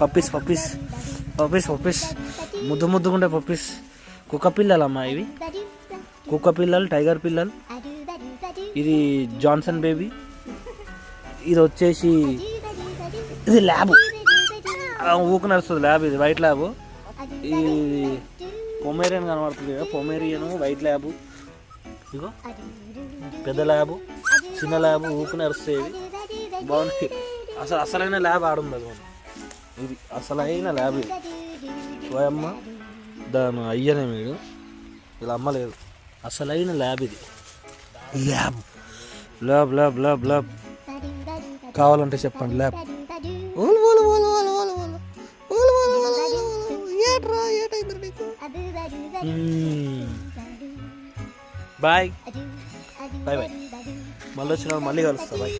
Puppies puppies puppies puppies ముద్దు ముద్దుకుంటే puppies. కుక్క పిల్లలమ్మా ఇవి, కుక్క పిల్లలు, టైగర్ పిల్లలు. ఇది జాన్సన్ బేబీ. ఇది వచ్చేసి ఇది ల్యాబ్, ఊకు నడుస్తుంది ల్యాబ్. ఇది వైట్ ల్యాబ్. ఇది పొమేరియన్ కనబడుతుంది కదా, పొమేరియన్ వైట్ ల్యాబ్. ఇగో పెద్ద ల్యాబ్, చిన్న ల్యాబ్, ఊకు నడుస్తుంది. బాగుంది. అసలైన ల్యాబ్ ఆడుంది. ఇది అసలైన ల్యాబ్. ఇది స్వయమ్మ దాని అయ్యనే వీడు, ఇలా అమ్మలేదు. అసలైన ల్యాబ్ ఇది. Lab lab lab lab lab కావాలంటే చెప్పండి. Lab bye bye bye. మళ్ళీ వచ్చిన మళ్ళీ కలుస్తా. బాయ్.